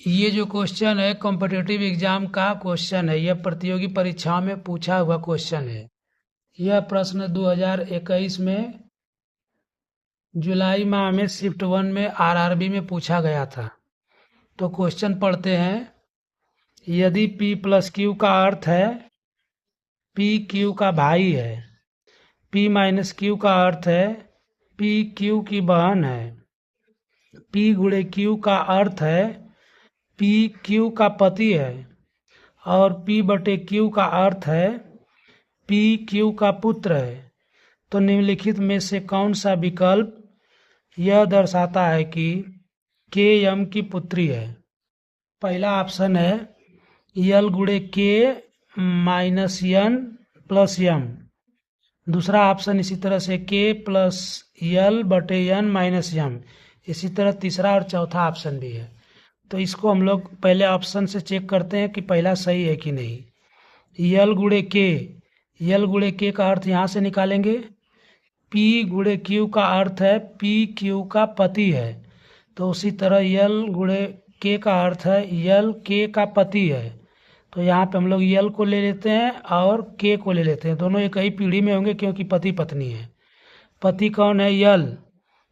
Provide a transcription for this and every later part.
ये जो क्वेश्चन है कॉम्पिटिटिव एग्जाम का क्वेश्चन है। यह प्रतियोगी परीक्षाओं में पूछा हुआ क्वेश्चन है। यह प्रश्न 2021 में जुलाई माह में शिफ्ट 1 में आरआरबी में पूछा गया था। तो क्वेश्चन पढ़ते हैं। यदि P प्लस Q का अर्थ है P Q का भाई है, P माइनस Q का अर्थ है P Q की बहन है, P गुणे Q का अर्थ है P Q का पति है और P बटे Q का अर्थ है P Q का पुत्र है, तो निम्नलिखित में से कौन सा विकल्प यह दर्शाता है कि K M की पुत्री है। पहला ऑप्शन है L गुणे K minus N plus M। दूसरा ऑप्शन इसी तरह से K प्लस L बटे N माइनस M। इसी तरह तीसरा और चौथा ऑप्शन भी है। तो इसको हम लोग पहले ऑप्शन से चेक करते हैं कि पहला सही है कि नहीं। L गुणे K, L गुणे K का अर्थ यहाँ से निकालेंगे। P गुणे Q का अर्थ है P Q का पति है, तो उसी तरह L गुणे K का अर्थ है L K का पति है। तो यहाँ पे हम लोग L को ले लेते हैं और K को ले लेते हैं। दोनों एक ही पीढ़ी में होंगे क्योंकि पति पत्नी है। पति कौन है? L,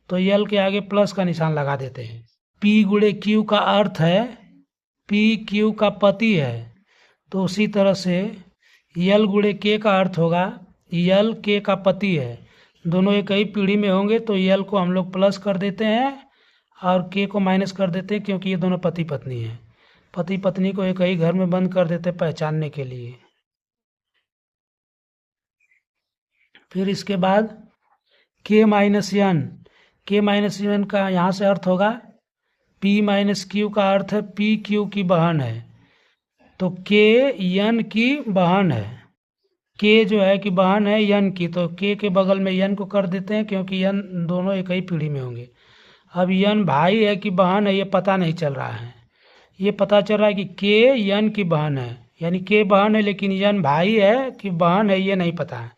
तो L के आगे प्लस का निशान लगा देते हैं। P गुणे Q का अर्थ है P Q का पति है, तो उसी तरह से L गुणे K का अर्थ होगा L K का पति है। दोनों एक ही पीढ़ी में होंगे तो L को हम लोग प्लस कर देते हैं और K को माइनस कर देते हैं क्योंकि ये दोनों पति पत्नी हैं। पति पत्नी को एक ही घर में बंद कर देते पहचानने के लिए। फिर इसके बाद K minus N, K minus N का यहाँ से अर्थ होगा P माइनस Q का अर्थ है P Q की बहन है, तो K N की बहन है। K जो है कि बहन है N की, तो K के बगल में N को कर देते हैं क्योंकि N दोनों एक ही पीढ़ी में होंगे। अब N भाई है कि बहन है ये पता नहीं चल रहा है। ये पता चल रहा है कि K N की बहन है, यानी K बहन है, लेकिन N भाई है कि बहन है ये नहीं पता है।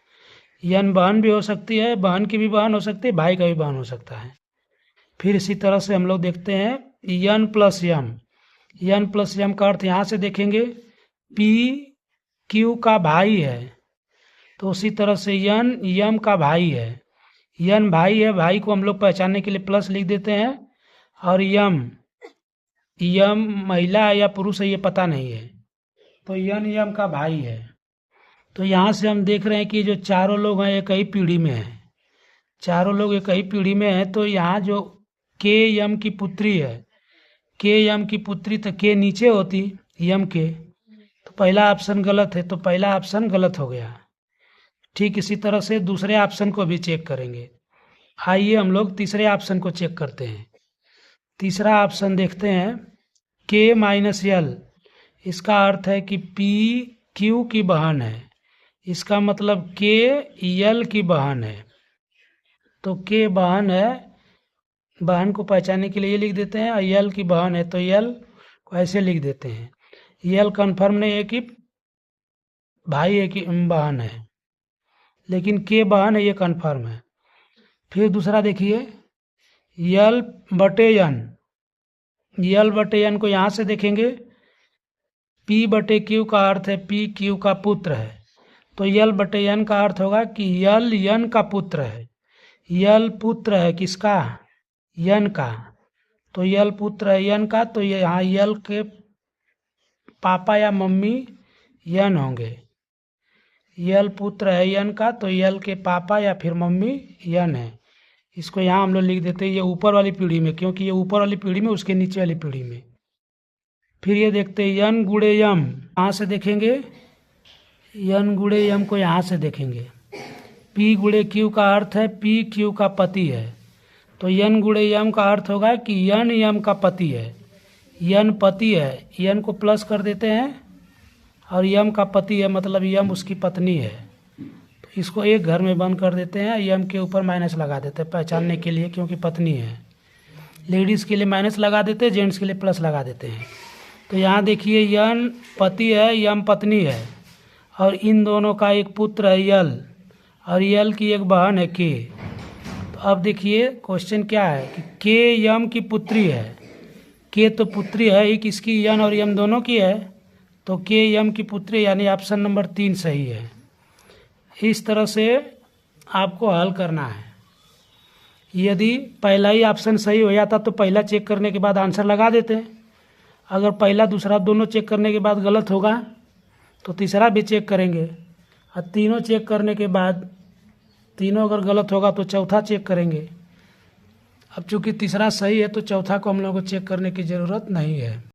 N बहन भी हो सकती है, बहन की भी बहन हो सकती है, भाई का भी बहन हो सकता है। फिर इसी तरह से हम लोग देखते हैं N plus M। N plus M का अर्थ यहाँ से देखेंगे P Q का भाई है, तो उसी तरह से N M का भाई है। N भाई है, भाई को हम लोग पहचानने के लिए प्लस लिख देते हैं, और M महिला है या पुरुष है ये पता नहीं है, तो N M का भाई है। तो यहाँ से हम देख रहे हैं कि जो चारों लोग हैं एक ही पीढ़ी में हैं। चारों लोग एक ही पीढ़ी में हैं, तो यहाँ जो K M की पुत्री है, K M की पुत्री, तो K नीचे होती M के, तो पहला ऑप्शन गलत है, तो पहला ऑप्शन गलत हो गया। ठीक इसी तरह से दूसरे ऑप्शन को भी चेक करेंगे। आइए हम लोग तीसरे ऑप्शन को चेक करते हैं। तीसरा ऑप्शन देखते हैं K माइनस L, इसका अर्थ है कि P Q की बहन है। इसका मतलब K L की बहन है, तो K बहन है, बहन को पहचानने के लिए ये लिख देते हैं, और L की बहन है तो L को ऐसे लिख देते हैं। L कन्फर्म नहीं है कि भाई है कि बहन है, लेकिन K बहन है ये कन्फर्म है। फिर दूसरा देखिए L बटे N। L बटे N को यहाँ से देखेंगे, P बटे Q का अर्थ है P Q का पुत्र है, तो L बटे N का अर्थ होगा कि L N का पुत्र है। L पुत्र है किसका? N का, तो L पुत्र है N का, तो यहाँ L के पापा या मम्मी N होंगे। L पुत्र है N का, तो L के पापा या फिर मम्मी N है। इसको यहाँ हम लोग लिख देते हैं ये ऊपर वाली पीढ़ी में, क्योंकि ये ऊपर वाली पीढ़ी में उसके नीचे वाली पीढ़ी में। फिर ये देखते हैं N गुणे M, यहाँ से देखेंगे N गुणे M को यहाँ से देखेंगे। P गुणे Q का अर्थ है P Q का पति है, तो N गुणे M का अर्थ होगा कि N M का पति है। N पति है, N को प्लस कर देते हैं, और M का पति है मतलब M उसकी पत्नी है, तो इसको एक घर में बंद कर देते हैं। M के ऊपर माइनस लगा देते हैं पहचानने के लिए, क्योंकि पत्नी है। लेडीज़ के लिए माइनस लगा देते हैं, जेंट्स के लिए प्लस लगा देते हैं। तो यहाँ देखिए N पति है, M पत्नी है, और इन दोनों का एक पुत्र है L, और L की एक बहन है K। तो अब देखिए क्वेश्चन क्या है कि K M की पुत्री है, के तो पुत्री है ही किसकी, यन और यम दोनों की है, तो के यम की पुत्री यानी ऑप्शन नंबर 3 सही है। इस तरह से आपको हल करना है। यदि पहला ही ऑप्शन सही हो जाता तो पहला चेक करने के बाद आंसर लगा देते हैं। अगर पहला दूसरा दोनों चेक करने के बाद गलत होगा तो तीसरा भी चेक करेंगे, और तीनों चेक करने के बाद तीनों अगर गलत होगा तो चौथा चेक करेंगे। अब चूंकि तीसरा सही है तो चौथा को हम लोगों को चेक करने की ज़रूरत नहीं है।